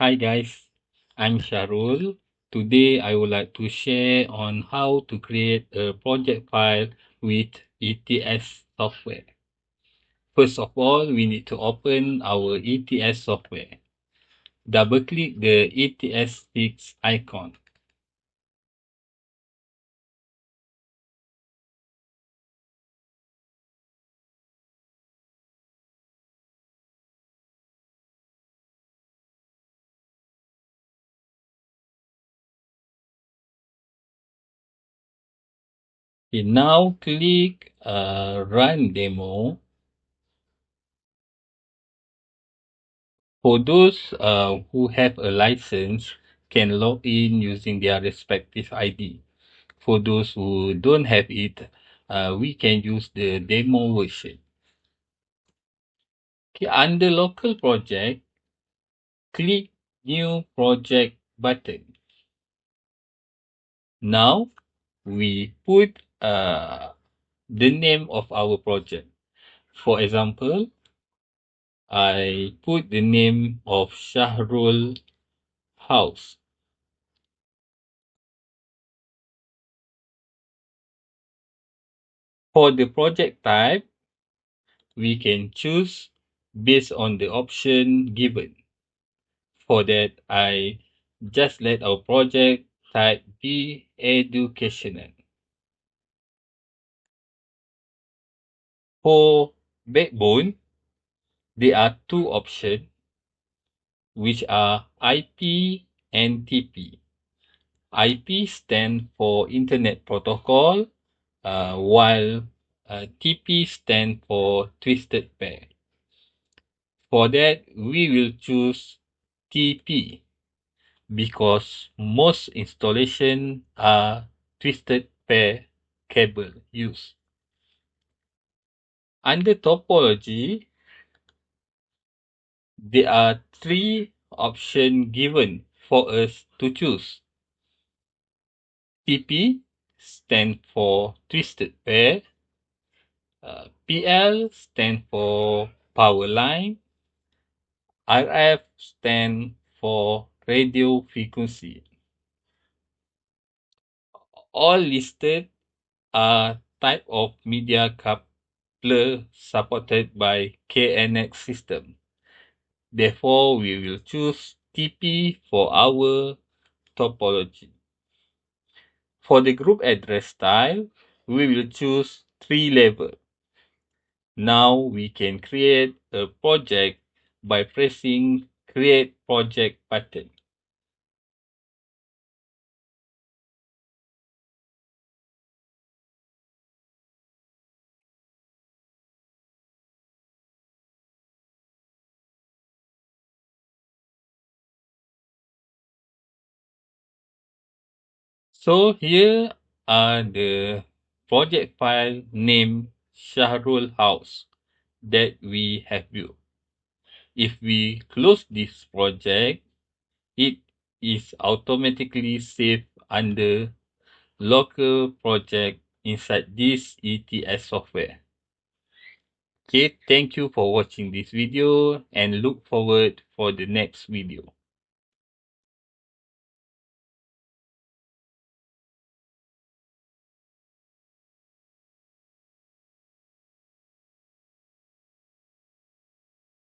Hi guys, I'm Sharul. Today I would like to share on how to create a project file with ETS software. First of all, we need to open our ETS software. Double-click the ETS6 icon. Okay, now click Run Demo. For those who have a license, can log in using their respective ID. For those who don't have it, we can use the demo version. Okay, under local project, click new project button. Now we put the name of our project. For example, I put the name of Shahrul House. For the project type, we can choose based on the option given. For that, I just let our project type be educational. For backbone, there are two options, which are IP and TP. IP stands for Internet Protocol, while TP stands for Twisted Pair. For that, we will choose TP because most installations are twisted pair cable used. Under topology, there are three options given for us to choose. TP stands for twisted pair, PL stands for power line, RF stands for radio frequency. All listed are type of media coupler supported by KNX System. Therefore, we will choose TP for our topology. For the group address style, we will choose 3 level. Now we can create a project by pressing Create Project button. So here are the project file named Shahrul House that we have built. If we close this project, it is automatically saved under local project inside this ETS software. Okay, thank you for watching this video and look forward for the next video.